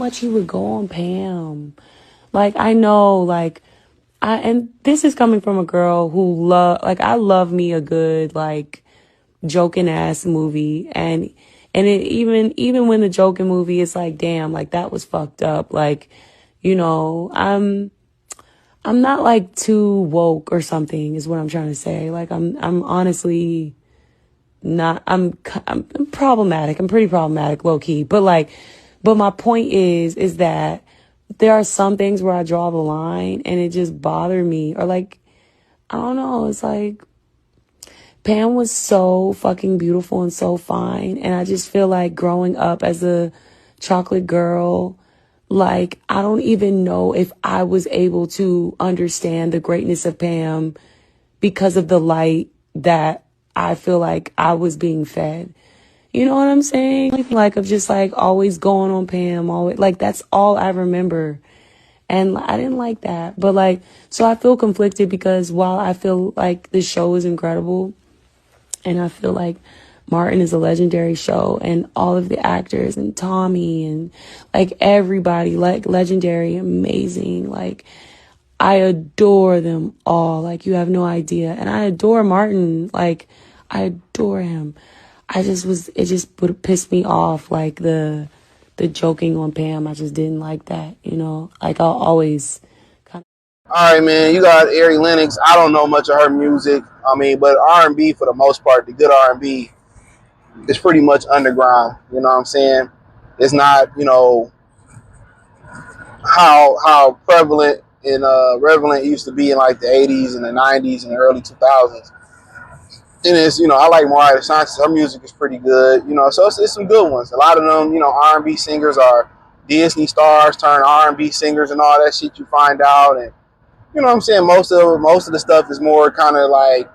much he would go on Pam. Like, I know, like, and this is coming from a girl who I love me a good, like, joking ass movie. And it, even when the joking movie is like, damn, like, that was fucked up. Like, you know, I'm not like too woke or something is what I'm trying to say. Like, I'm honestly not, I'm problematic. I'm pretty problematic, low key. But my point is that there are some things where I draw the line and it just bothered me. Or like, I don't know. It's like, Pam was so fucking beautiful and so fine. And I just feel like growing up as a chocolate girl, like, I don't even know if I was able to understand the greatness of Pam because of the light that I feel like I was being fed. You know what I'm saying? Like, of just like always going on Pam, always, like, that's all I remember. And I didn't like that. But like, so I feel conflicted because while I feel like the show is incredible and I feel like Martin is a legendary show and all of the actors and Tommy and like everybody, like legendary, amazing. Like, I adore them all. Like, you have no idea. And I adore Martin. Like, I adore him. It just would piss me off. Like the joking on Pam. I just didn't like that, you know, like I'll always kind of. All right, man. You got Ari Lennox. I don't know much of her music. I mean, but R&B for the most part, the good R&B is pretty much underground. You know what I'm saying? It's not, you know, how prevalent and relevant it used to be in like the 80s and the 90s and the early 2000s. And it's, you know, I like Mariah Sanchez. Her music is pretty good, you know, so it's some good ones. A lot of them, you know, R&B singers are Disney stars turn R&B singers and all that shit you find out. And, you know what I'm saying? Most of the stuff is more kind of like,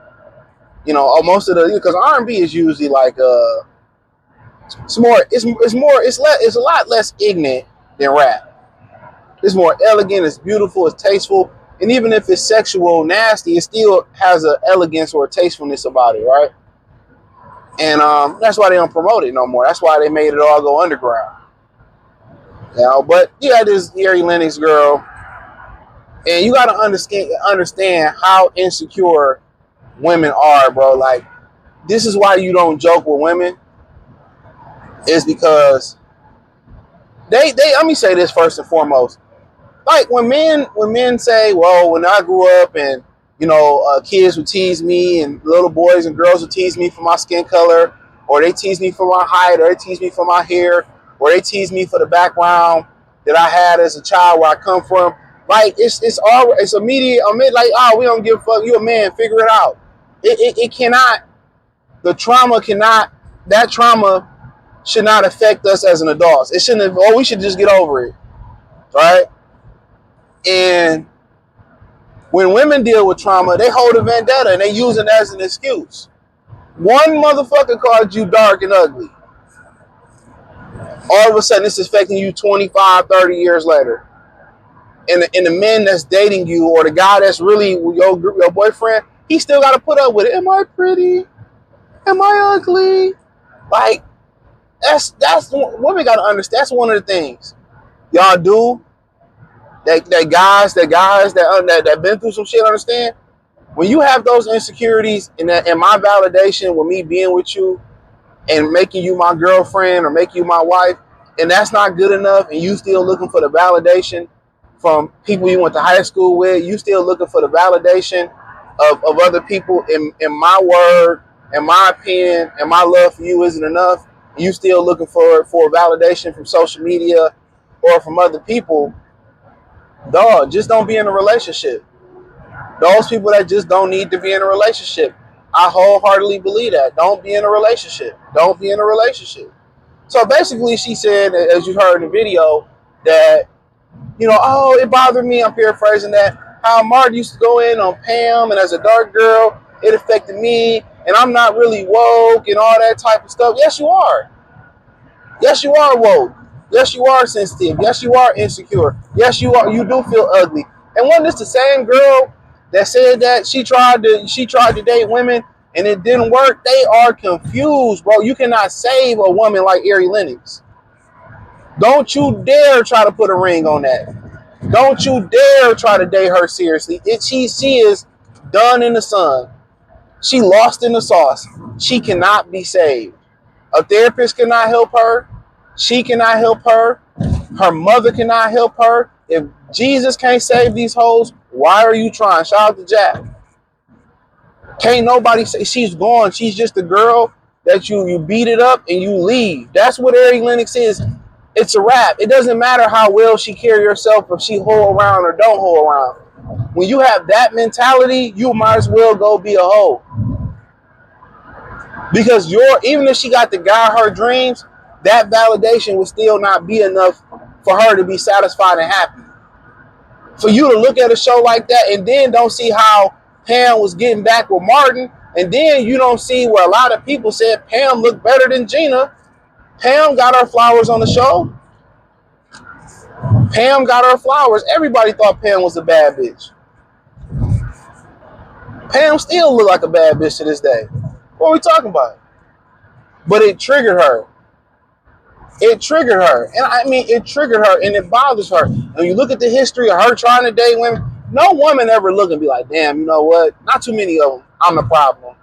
you know, most of the, because R&B is usually like, it's a lot less ignorant than rap. It's more elegant, it's beautiful, it's tasteful. And even if it's sexual, nasty, it still has an elegance or a tastefulness about it, right? And that's why they don't promote it no more. That's why they made it all go underground. You know, but you got this Ari Lennox girl, and you got to understand how insecure women are, bro. Like, this is why you don't joke with women, is because they let me say this first and foremost. Like, when men say, well, when I grew up and, you know, kids would tease me and little boys and girls would tease me for my skin color, or they tease me for my height, or they tease me for my hair, or they tease me for the background that I had as a child where I come from. Like, it's immediate. Like, oh, we don't give a fuck. You a man, figure it out. It cannot, that trauma should not affect us as an adult. It shouldn't have, we should just get over it, right? And when women deal with trauma, they hold a vendetta and they use it as an excuse. One motherfucker called you dark and ugly. All of a sudden, it's affecting you 25, 30 years later. And the men that's dating you, or the guy that's really your boyfriend, he still got to put up with it. Am I pretty? Am I ugly? Like, that's women got to understand. That's one of the things y'all do. That guys that been through some shit understand. When you have those insecurities and my validation with me being with you and making you my girlfriend or making you my wife, and that's not good enough, and you still looking for the validation from people you went to high school with, you still looking for the validation of other people, in my word, in my opinion, and my love for you isn't enough, you still looking for validation from social media or from other people, dog, just don't be in a relationship. Those people that just don't need to be in a relationship. I wholeheartedly believe that. Don't be in a relationship. Don't be in a relationship. So basically, she said, as you heard in the video, that, you know, oh, it bothered me. I'm paraphrasing that. How Martin used to go in on Pam, and as a dark girl, it affected me, and I'm not really woke and all that type of stuff. Yes, you are. Yes, you are woke. Yes, you are sensitive. Yes, you are insecure. Yes, you are. You do feel ugly. And wasn't this the same girl that said that she tried to date women and it didn't work? They are confused, bro. You cannot save a woman like Ari Lennox. Don't you dare try to put a ring on that. Don't you dare try to date her seriously. She is done in the sun. She lost in the sauce. She cannot be saved. A therapist cannot help her. She cannot help her. Her mother cannot help her. If Jesus can't save these hoes, why are you trying? Shout out to Jack. Can't nobody say she's gone. She's just a girl that you beat it up and you leave. That's what Ari Lennox is. It's a wrap. It doesn't matter how well she carry herself, if she hold around or don't hold around. When you have that mentality, you might as well go be a hoe. Because even if she got the guy her dreams, that validation would still not be enough for her to be satisfied and happy. For you to look at a show like that and then don't see how Pam was getting back with Martin, and then you don't see where a lot of people said Pam looked better than Gina. Pam got her flowers on the show. Pam got her flowers. Everybody thought Pam was a bad bitch. Pam still look like a bad bitch to this day. What are we talking about? But it triggered her. It triggered her. And I mean, it triggered her and it bothers her. When you look at the history of her trying to date women, no woman ever look and be like, damn, you know what? Not too many of them. I'm the problem.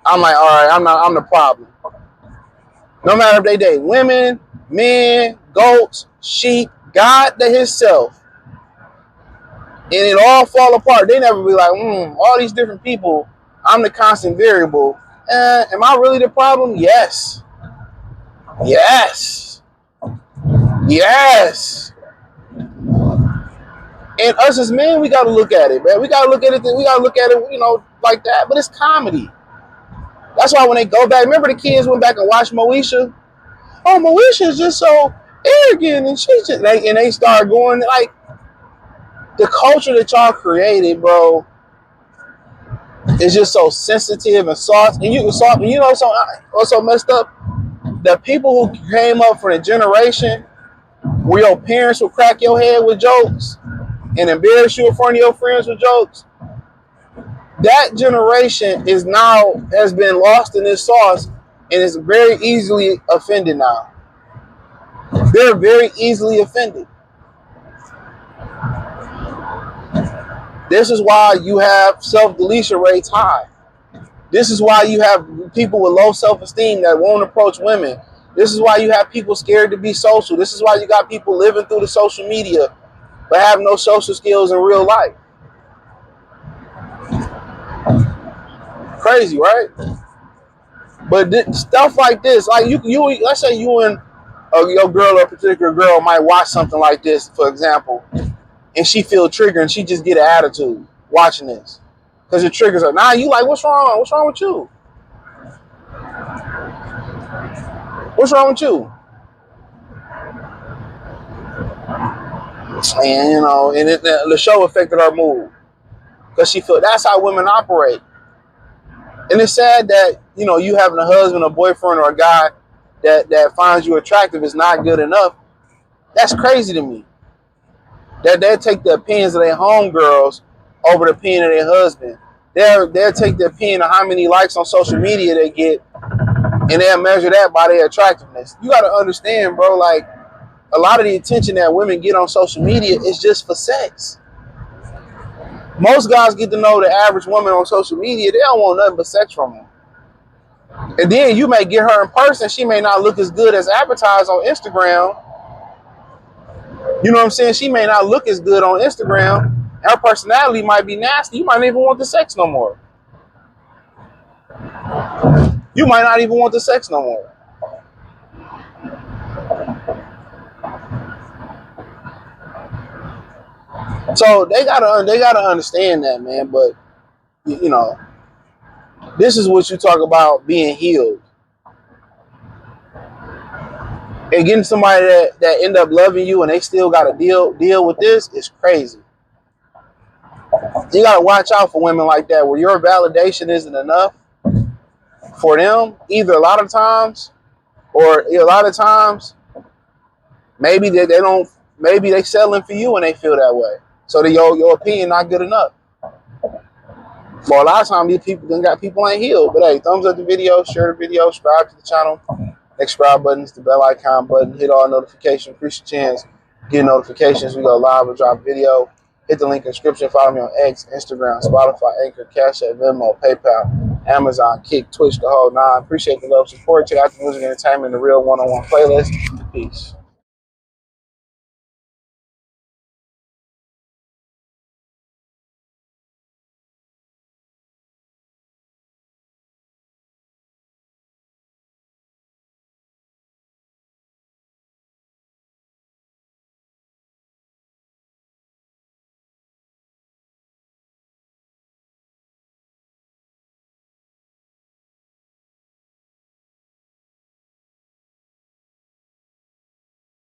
I'm like, all right, I'm the problem. No matter if they date women, men, goats, sheep, God to himself. And it all fall apart. They never be like, all these different people, I'm the constant variable. Am I really the problem? Yes. Yes. Yes. And us as men, we got to look at it, man. We got to look at it. We got to look at it, like that. But it's comedy. That's why when they go back, remember the kids went back and watched Moesha? Oh, Moesha is just so arrogant, and she's just and they start going like the culture that y'all created, bro. Is just so sensitive and soft, and what's so messed up? The people who came up for the generation where your parents would crack your head with jokes and embarrass you in front of your friends with jokes. That generation has been lost in this sauce and is very easily offended now. They're very easily offended. This is why you have self-deletion rates high. This is why you have people with low self-esteem that won't approach women. This is why you have people scared to be social. This is why you got people living through the social media but have no social skills in real life. Crazy, right? But stuff like this, like you let's say you and your girl or a particular girl might watch something like this, for example, and she feel triggered and she just get an attitude watching this because it triggers her. Now you like, what's wrong? What's wrong with you? What's wrong with you? And the show affected her mood because she feel that's how women operate. And it's sad that you having a husband, a boyfriend, or a guy that finds you attractive is not good enough. That's crazy to me. That they'll take the opinions of their homegirls over the opinion of their husband. They'll take the opinion of how many likes on social media they get, and they'll measure that by their attractiveness. You got to understand, bro, like a lot of the attention that women get on social media is just for sex. Most guys get to know the average woman on social media. They don't want nothing but sex from them. And then you may get her in person. She may not look as good as advertised on Instagram. You know what I'm saying? She may not look as good on Instagram. Her personality might be nasty. You might not even want the sex no more. You might not even want the sex no more. So they gotta understand that, man. But this is what you talk about being healed. And getting somebody that end up loving you and they still got to deal with this is crazy. You got to watch out for women like that where your validation isn't enough for them. Either a lot of times maybe maybe they settling for you and they feel that way. So your opinion not good enough. But a lot of times these people ain't healed. But hey, thumbs up the video, share the video, subscribe to the channel. Next subscribe buttons, the bell icon button, hit all notifications, increase your chance, get notifications. We go live or drop video. Hit the link in the description. Follow me on X, Instagram, Spotify, Anchor, Cash App, Venmo, PayPal, Amazon, Kick, Twitch, the whole nine. Appreciate the love, support. Check out the music, entertainment, the real one-on-one playlist. Peace.